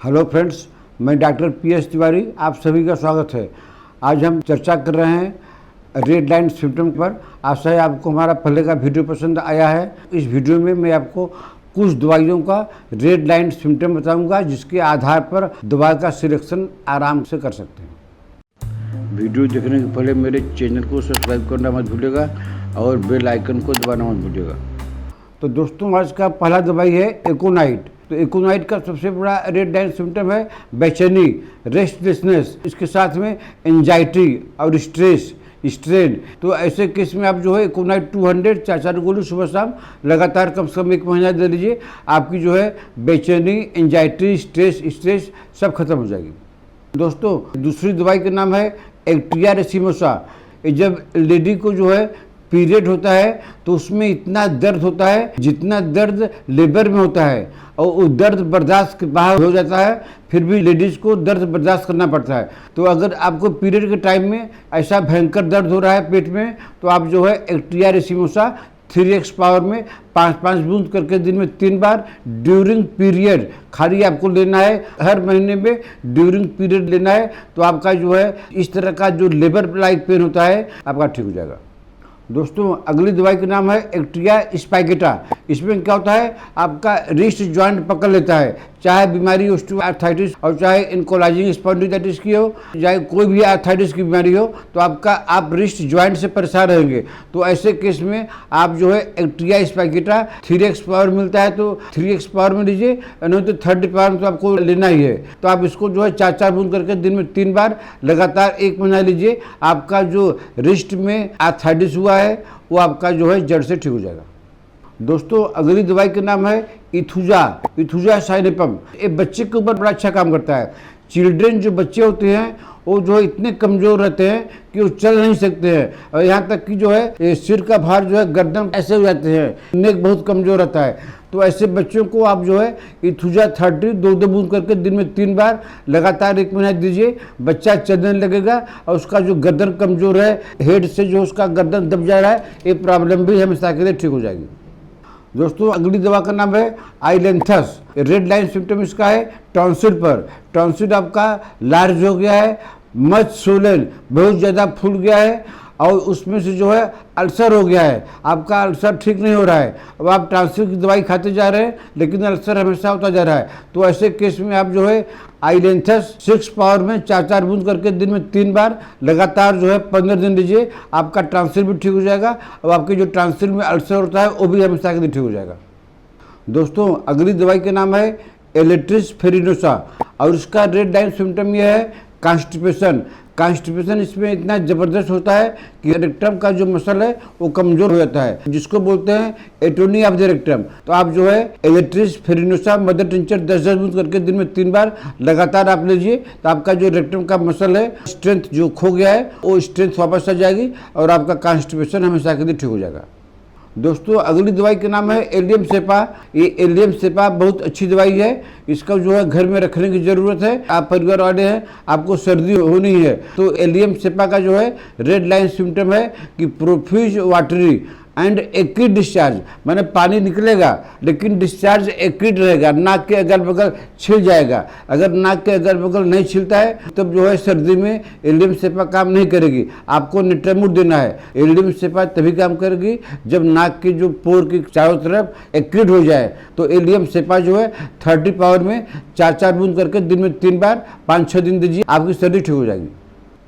Hello friends, मैं doctor PS. Tiwari, आप सभी का स्वागत है। आज हम चर्चा कर रहे हैं रेड लाइन सिम्टम पर। आशा है आपको हमारा पहले का वीडियो पसंद आया है। इस वीडियो में मैं आपको कुछ दवाइयों का रेड लाइन सिम्टम बताऊंगा, जिसके आधार पर दवा का सिलेक्शन आराम से कर सकते हैं। वीडियो देखने के पहले मेरे चैनल को सब्सक्राइब करना मत भूलिएगा और बेल आइकन को दबाना मत भूलिएगा। तो दोस्तों, आज का पहला दवाई है एकोनाइट। तो एकोनाइट का सबसे बड़ा रेड लाइन सिम्टम है बेचैनी, रेस्टलेसनेस, इसके साथ में एंजाइटी और स्ट्रेस, स्ट्रेन। तो ऐसे केस में आप जो है एकोनाइट 200 4 गोली सुबह शाम लगातार कम से कम 1 महीना दे लीजिए। आपकी जो है बेचैनी, एंजाइटी, स्ट्रेस सब खत्म हो जाएगी। दोस्तों, दूसरी दवाई का नाम है एक्टिया रेसिमोसा। जब लेडी को जो है पीरियड होता है तो उसमें इतना दर्द होता है जितना दर्द लेबर में होता है, और वो दर्द बर्दाश्त के बाहर हो जाता है, फिर भी लेडीज़ को दर्द बर्दाश्त करना पड़ता है। तो अगर आपको पीरियड के टाइम में ऐसा भयंकर दर्द हो रहा है पेट में, तो आप जो है एक्टिया रेसिमोसा 3x पावर में 5-5 बूंद करके दिन में 3 बार ड्यूरिंग पीरियड खाली आपको लेना है। हर महीने में ड्यूरिंग पीरियड लेना है, तो आपका जो है इस तरह का जो लेबर लाइक पेन होता है आपका ठीक हो जाएगा। दोस्तों, अगली दवाई का नाम है एक्टिया स्पाइगेटा। इसमें क्या होता है, आपका रिस्ट जॉइंट पकड़ लेता है, चाहे बीमारी ऑस्टियोआर्थराइटिस और चाहे एंकोलाइजिंग स्पॉन्डिलाइटिस की हो, चाहे कोई भी आर्थराइटिस की बीमारी हो, तो आप रिस्ट जॉइंट से परेशान रहेंगे। तो ऐसे केस में आप जो है एक्टिया स्पाइगेटा 3x पावर मिलता है तो 3x पावर में लीजिए, नहीं तो 30 पावर में तो आपको लेना ही है। तो आप इसको जो है 4-4 बूंद करके दिन में 3 बार लगातार 1 महीना लीजिए। आपका जो रिस्ट में आर्थराइटिस हुआ है वो आपका जो है जड़ से ठीक हो जाएगा। दोस्तों, अगली दवाई का नाम है इथुजा साइनेपम। ये बच्चे के ऊपर बड़ा अच्छा काम करता है। चिल्ड्रेन जो बच्चे होते हैं वो जो है इतने कमज़ोर रहते हैं कि वो चल नहीं सकते हैं, और यहाँ तक कि जो है सिर का भार जो है गर्दन ऐसे हो जाते हैं, नेक बहुत कमज़ोर रहता है। तो ऐसे बच्चों को आप जो है इथुजा 30 2 बूंद करके दिन में 3 बार लगातार 1 महीना दीजिए। बच्चा चलने लगेगा और उसका जो गर्दन कमज़ोर है, हेड से जो उसका गर्दन दब जा रहा है, ये प्रॉब्लम भी हमेशा के लिए ठीक हो जाएगी। दोस्तों, अगली दवा का नाम है आइलेंथस। रेड लाइन सिम्टम इसका है टॉन्सिल पर। टॉन्सिल आपका लार्ज हो गया है, मच सोलन, बहुत ज़्यादा फूल गया है, और उसमें से जो है अल्सर हो गया है। आपका अल्सर ठीक नहीं हो रहा है। अब आप टॉन्सिल की दवाई खाते जा रहे हैं लेकिन अल्सर हमेशा होता जा रहा है। तो ऐसे केस में आप जो है आइलेंथस 6 पावर में 4-4 बूंद करके दिन में 3 बार लगातार जो है 15 दिन लीजिए। आपका टॉन्सिल भी ठीक हो जाएगा, और आपके जो टॉन्सिल में अल्सर होता है वो भी हमेशा के लिए ठीक हो जाएगा। दोस्तों, अगली दवाई का नाम है एलेट्रिस फेरिनोसा, और उसका रेड लाइन सिम्टम यह है कॉन्स्टिपेशन। कॉन्स्टिपेशन इसमें इतना ज़बरदस्त होता है कि रेक्टम का जो मसल है वो कमज़ोर हो जाता है, जिसको बोलते हैं एटोनी ऑफ द रेक्टम। तो आप जो है एलेट्रिस फेरिनोसा मदर टिंचर 10-10 बूंद करके दिन में 3 बार लगातार आप लीजिए। तो आपका जो रेक्टम का मसल है, स्ट्रेंथ जो खो गया है वो स्ट्रेंथ वापस आ जाएगी, और आपका कॉन्स्टिपेशन हमेशा के लिए ठीक हो जाएगा। दोस्तों, अगली दवाई का नाम है एलियम सेपा। ये एलियम सेपा बहुत अच्छी दवाई है। इसका जो है घर में रखने की ज़रूरत है। आप परिवार वाले हैं, आपको सर्दी होनी है, तो एलियम सेपा का जो है रेड लाइन सिम्टम है कि profuse watery and acrid discharge, माने पानी निकलेगा लेकिन डिस्चार्ज एक्रिड रहेगा, नाक के अगल बगल छिल जाएगा। अगर नाक के अगल बगल नहीं छिलता है तब जो है सर्दी में एलियम सेपा काम नहीं करेगी। आपको निट्रामुड देना है। एलियम सेपा तभी काम करेगी जब नाक की जो पोर की चारों तरफ एक्रिड हो जाए। तो एलियम सेपा जो है 30 पावर में 4-4 बूंद करके दिन में 3 बार 5-6 दिन दीजिए, आपकी सर्दी ठीक हो जाएगी।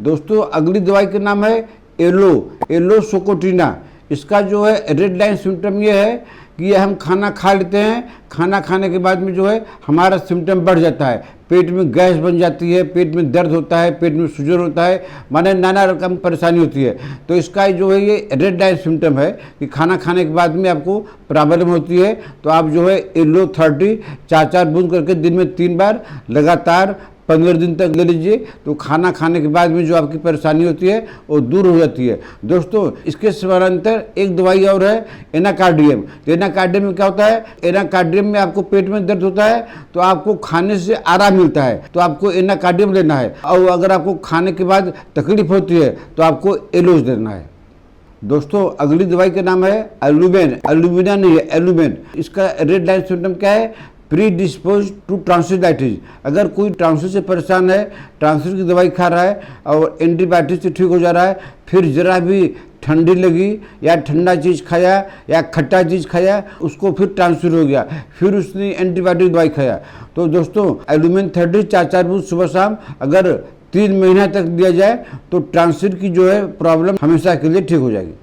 दोस्तों, अगली दवाई का नाम है एलो सोकोटिना। इसका जो है रेड लाइन सिम्टम ये है कि ये हम खाना खा लेते हैं, खाना खाने के बाद में जो है हमारा सिम्टम बढ़ जाता है, पेट में गैस बन जाती है, पेट में दर्द होता है, पेट में सूजन होता है, माने नाना रकम परेशानी होती है। तो इसका जो है ये रेड लाइन सिम्टम है कि खाना खाने के बाद में आपको प्रॉब्लम होती है। तो आप जो है एलो 30 4-4 बूंद करके दिन में 3 बार लगातार 15 दिन तक ले लीजिए। तो खाना खाने के बाद में जो आपकी परेशानी होती है वो दूर हो जाती है। दोस्तों, इसके समानांतर एक दवाई और है एनाकार्डियम। तो एनाकार्डियम में क्या होता है, एनाकार्डियम में आपको पेट में दर्द होता है तो आपको खाने से आराम मिलता है, तो आपको एनाकार्डियम लेना है। और अगर आपको खाने के बाद तकलीफ होती है तो आपको एलोज देना है। दोस्तों, अगली दवाई का नाम है एलुमेन। एलुमिना नहीं है, एलुमेन। इसका रेड लाइन सिम्टम क्या है, प्री डिस्पोज टू ट्रांसिलाइटिस। अगर कोई ट्रांसिल से परेशान है, ट्रांसिल की दवाई खा रहा है और एंटीबायोटिक से ठीक हो जा रहा है, फिर जरा भी ठंडी लगी या ठंडा चीज़ खाया या खट्टा चीज़ खाया, उसको फिर ट्रांसफर हो गया, फिर उसने एंटीबायोटिक दवाई खाया, तो दोस्तों एल्यूमिन 30 4 बूंद सुबह शाम अगर 3 महीना तक दिया जाए तो ट्रांसफर की जो है प्रॉब्लम हमेशा के लिए ठीक हो जाएगी।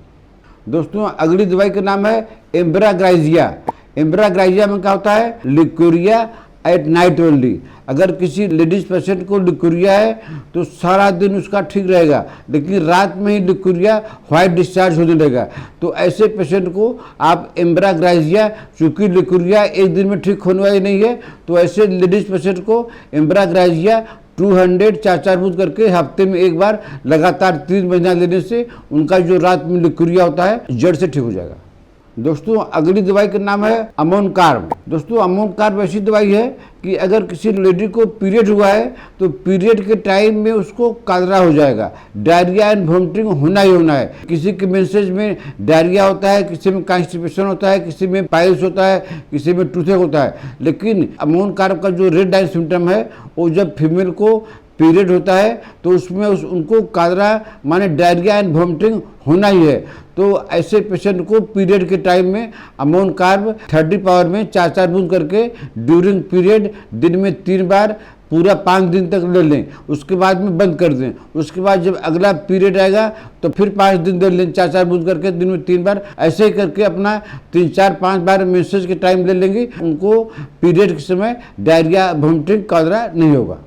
दोस्तों अगली दवाई का नाम है एम्ब्राग्राइजिया। एम्ब्राग्राइजिया में क्या होता है? लिक्यूरिया एट नाइट ओनली। अगर किसी लेडीज पेशेंट को लिक्यूरिया है तो सारा दिन उसका ठीक रहेगा, लेकिन रात में ही लिक्यूरिया व्हाइट डिस्चार्ज होने लगेगा, तो ऐसे पेशेंट को आप एम्ब्राग्राइजिया, चूँकि लिक्यूरिया एक दिन में ठीक होने वाली नहीं है, तो ऐसे लेडीज पेशेंट को एम्ब्राग्राइजिया 200 4 बूंद करके हफ्ते में एक बार लगातार 3 महीना लेने से उनका जो रात में लिक्यूरिया होता है जड़ से ठीक हो जाएगा। दोस्तों अगली दवाई का नाम है अमोनकार्ब। दोस्तों अमोनकार्ब ऐसी दवाई है कि अगर किसी लेडी को पीरियड हुआ है तो पीरियड के टाइम में उसको कालरा हो जाएगा, डायरिया एंड वोमिटिंग होना ही होना है। किसी के मेंसेज में डायरिया होता है, किसी में कॉन्स्टिपेशन होता है, किसी में पाइल्स होता है, किसी में टूथेक होता है, लेकिन अमोनकार्ब का जो रेड लाइन सिम्टम है वो जब फीमेल को पीरियड होता है तो उसमें उनको कालरा माने डायरिया एंड वोमिटिंग होना ही है। तो ऐसे पेशेंट को पीरियड के टाइम में अमोनकार्ब 30 पावर में 4 बूंद करके ड्यूरिंग पीरियड दिन में 3 बार पूरा 5 दिन तक ले लें, उसके बाद में बंद कर दें। उसके बाद जब अगला पीरियड आएगा तो फिर 5 दिन ले लें 4 बूंद करके दिन में 3 बार, ऐसे ही करके अपना 3 4 5 बार मेंसेज के टाइम ले लेंगे, उनको पीरियड के समय डायरिया वोमिटिंग कालरा नहीं होगा।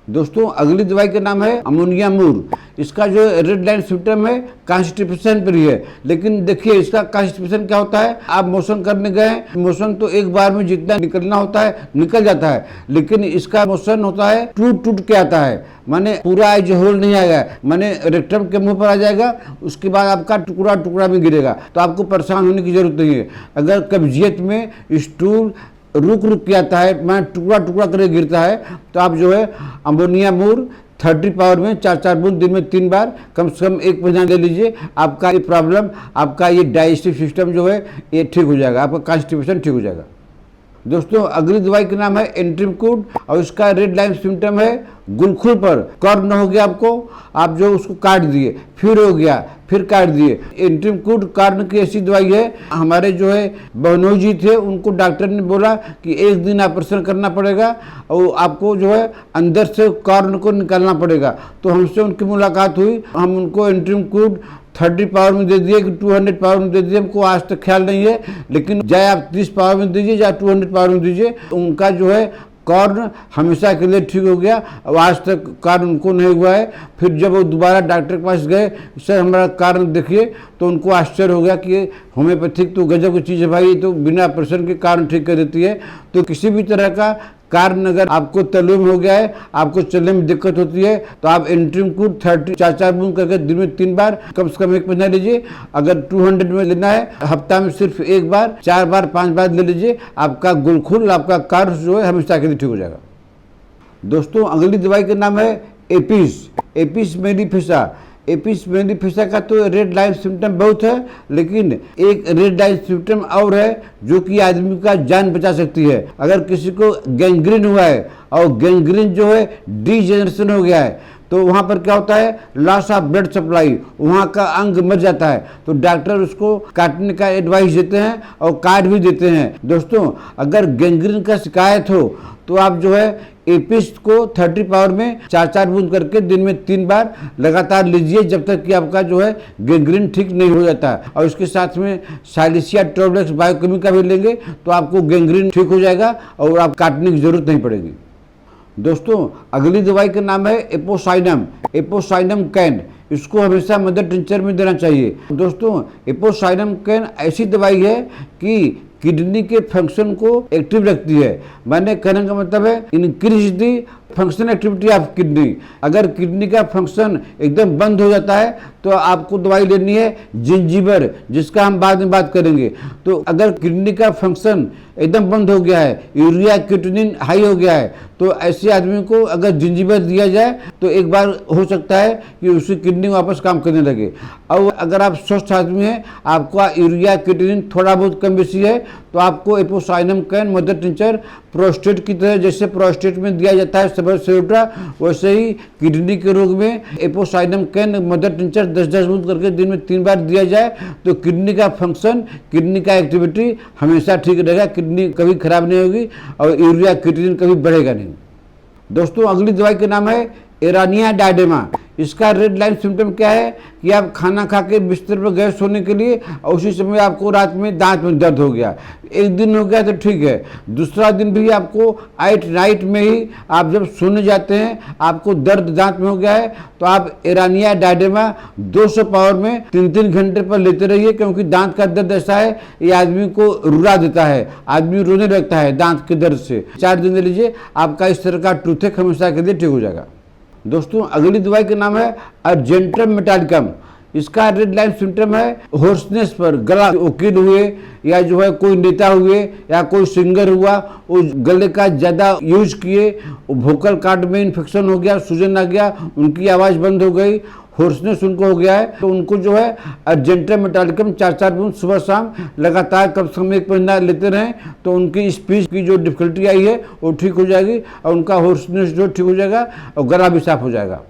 दोस्तों अगली दवाई का नाम है अमोनिया मूर। इसका जो रेड लाइन सिम्टम है कॉन्स्टिपेशन पर ही है, लेकिन देखिए इसका कॉन्स्टिपेशन क्या होता है? आप मोशन करने गए, मोशन तो एक बार में जितना निकलना होता है निकल जाता है, लेकिन इसका मोशन होता है टूट टूट के आता है, माने पूरा एज होल नहीं आएगा, माने रेक्टम के मुंह पर आ जाएगा, उसके बाद आपका टुकड़ा टुकड़ा में गिरेगा। तो आपको परेशान होने की जरूरत नहीं है। अगर कब्जियत में स्टूल रुक रुक के आता है, मैं टुकड़ा टुकड़ा करके गिरता है, तो आप जो है अमोनिया मूर 30 पावर में 4 बूंद दिन में 3 बार कम से कम 1 महीना ले लीजिए। आपका ये प्रॉब्लम, आपका ये डाइजेस्टिव सिस्टम जो है ये ठीक हो जाएगा, आपका कॉन्स्टिपेशन ठीक हो जाएगा। दोस्तों अगली दवाई का नाम है एंट्रीमकूड और इसका रेड लाइन सिम्टम है गुलखुल पर कॉर्न हो गया आपको, आप जो उसको काट दिए, फिर हो गया, फिर काट दिए। एंट्रीमकूड कॉर्न की ऐसी दवाई है, हमारे जो है बहनोई जी थे, उनको डॉक्टर ने बोला कि 1 दिन ऑपरेशन करना पड़ेगा और आपको जो है अंदर से कॉर्न को निकालना पड़ेगा। तो हमसे उनकी मुलाकात हुई, हम उनको एंट्रीमकूड 30 पावर में दे दिए कि 200 पावर में दे दिए, हमको आज तक ख्याल नहीं है, लेकिन चाहे आप 30 पावर में दीजिए चाहे 200 पावर में दीजिए, उनका जो है कॉर्न हमेशा के लिए ठीक हो गया। अब आज तक कॉर्न उनको नहीं हुआ है। फिर जब वो दोबारा डॉक्टर के पास गए, सर हमारा कॉर्न देखिए, तो उनको आश्चर्य हो गया कि होम्योपैथिक तो गजब की चीज़ है भाई, तो बिना ऑपरेशन के कॉर्न ठीक कर देती है। तो किसी भी तरह का कॉर्न अगर आपको तलवे में हो गया है, आपको चलने में दिक्कत होती है, तो आप एंट्रीमकूड 30 4 बूंद करके दिन में 3 बार कम से कम 1 महीना लीजिए। अगर 200 में लेना है, हफ्ता में सिर्फ 1 बार 4 बार 5 बार ले लीजिए, आपका गुलखुल, आपका कॉर्न जो है हमेशा के लिए ठीक हो जाएगा। दोस्तों अगली दवाई का नाम है एपिस मेलिफिसा। एपिस मेलिफिसा का तो रेड लाइन सिम्टम बहुत है, लेकिन एक रेड लाइन सिम्टम और है जो कि आदमी का जान बचा सकती है। अगर किसी को गैंग्रीन हुआ है और गैंग्रीन जो है डीजेनरेशन हो गया है, तो वहाँ पर क्या होता है? लॉस ऑफ ब्लड सप्लाई, वहाँ का अंग मर जाता है, तो डॉक्टर उसको काटने का एडवाइस देते हैं और काट भी देते हैं। दोस्तों अगर गैंग्रीन का शिकायत हो तो आप जो है एपिस को 30 पावर में 4 बूंद करके दिन में 3 बार लगातार लीजिए, जब तक कि आपका जो है गैंग्रीन ठीक नहीं हो जाता है। और इसके साथ में साइलिसिया ट्रोब्लेक्स बायोकेमी का भी लेंगे तो आपको गैंग्रीन ठीक हो जाएगा और आप काटने की जरूरत नहीं पड़ेगी। दोस्तों अगली दवाई का नाम है एपोसाइनम कैन। इसको हमेशा मदर टिंचर में देना चाहिए। दोस्तों एपोसाइनम कैन ऐसी दवाई है कि किडनी के फंक्शन को एक्टिव रखती है, मैंने कहने का मतलब है increase the function activity of kidney, अगर किडनी का फंक्शन एकदम बंद हो जाता है तो आपको दवाई लेनी है जिंजीबर, जिसका हम बाद में बात करेंगे। तो अगर किडनी का फंक्शन एकदम बंद हो गया है, यूरिया क्रिएटिनिन हाई हो गया है, तो ऐसे आदमी को अगर जिंजीबर दिया जाए तो एक बार हो सकता है कि उसकी किडनी वापस काम करने लगे। और अगर आप स्वस्थ आदमी हैं, आपका यूरिया क्रिएटिनिन थोड़ा बहुत कम बेसी है, तो आपको Apocynum can mother tincture prostate की तरह, जैसे प्रोस्टेट में दिया जाता है सबर सेरोटा, वैसे ही किडनी के रोग में एपोसाइनम कैन मदर टिंचर 10-10 बूंद करके दिन में 3 बार दिया जाए तो किडनी का फंक्शन, किडनी का एक्टिविटी हमेशा ठीक रहेगा, किडनी कभी खराब नहीं होगी और यूरिया क्रिएटिनिन कभी बढ़ेगा नहीं। दोस्तों, अगली दवाई का नाम है एरानिया डायडेमा। इसका रेड लाइन सिम्टम क्या है कि आप खाना खा के बिस्तर पर गए सोने के लिए और उसी समय आपको रात में दांत में दर्द हो गया। एक दिन हो गया तो ठीक है, दूसरा दिन भी आपको नाइट में ही आप जब सोने जाते हैं आपको दर्द दांत में हो गया है, तो आप एरानिया डायडेमा 200 पावर में 3-3 घंटे पर लेते रहिए, क्योंकि दांत का दर्द ऐसा है ये आदमी को रुला देता है, आदमी रोने लगता है दांत के दर्द से। 4 दिन लीजिए, आपका इस तरह का टूथेक हमेशा के लिए ठीक हो जाएगा। दोस्तों, अगली दवाई का नाम है अर्जेंटम मेटालिकम। इसका रेड लाइन सिम्टम है होर्सनेस पर, गला वकील हुए या जो है कोई नेता हुए या कोई सिंगर हुआ, उस गले का ज़्यादा यूज किए, वोकल कॉर्ड में इन्फेक्शन हो गया, सूजन आ गया, उनकी आवाज़ बंद हो गई, होर्सनेस उनको हो गया है, तो उनको जो है अर्जेंटम मेटालिकम 4-4 बूंद सुबह शाम लगातार कम से कम 1 महीना लेते रहें तो उनकी स्पीच की जो डिफिकल्टी आई है वो ठीक हो जाएगी और उनका होर्सनेस जो ठीक हो जाएगा और गला भी साफ हो जाएगा।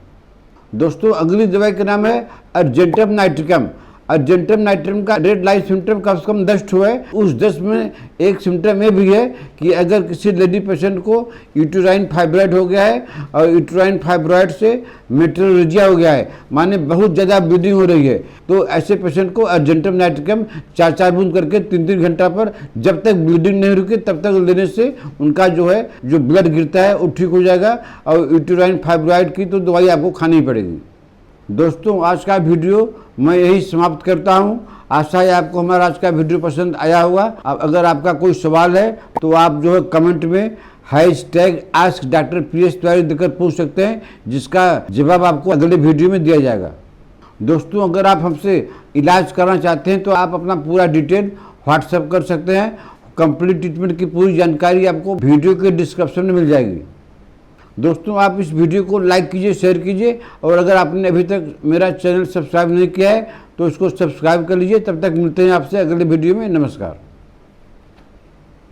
दोस्तों, अगली दवाई का नाम है अर्जेंटम नाइट्रिकम। अर्जेंटम नाइट्रिकम का रेड लाइन सिम्टम कम से कम 10 है। उस 10 में एक सिम्टम ये भी है कि अगर किसी लेडी पेशेंट को यूटेराइन फाइब्रॉइड हो गया है और यूटेराइन फाइब्रॉइड से मेट्रोलॉजिया हो गया है, माने बहुत ज़्यादा ब्लीडिंग हो रही है, तो ऐसे पेशेंट को अर्जेंटम नाइट्रिकम 4-4 बूंद करके 3-3 घंटा पर, जब तक ब्लीडिंग नहीं रुके तब तक लेने से उनका जो है जो ब्लड गिरता है वो ठीक हो जाएगा और यूटेराइन फाइब्रॉइड की तो दवाई आपको खानी पड़ेगी। दोस्तों, आज का वीडियो मैं यही समाप्त करता हूं। आशा है आपको हमारा आज का वीडियो पसंद आया होगा। अगर आपका कोई सवाल है तो आप जो है कमेंट में #AskDrPS तिवारी देकर पूछ सकते हैं, जिसका जवाब आपको अगले वीडियो में दिया जाएगा। दोस्तों, अगर आप हमसे इलाज करना चाहते हैं तो आप अपना पूरा डिटेल व्हाट्सएप कर सकते हैं। कंप्लीट ट्रीटमेंट की पूरी जानकारी आपको वीडियो के डिस्क्रिप्शन में मिल जाएगी। दोस्तों, आप इस वीडियो को लाइक कीजिए, शेयर कीजिए और अगर आपने अभी तक मेरा चैनल सब्सक्राइब नहीं किया है तो इसको सब्सक्राइब कर लीजिए। तब तक मिलते हैं आपसे अगले वीडियो में। नमस्कार।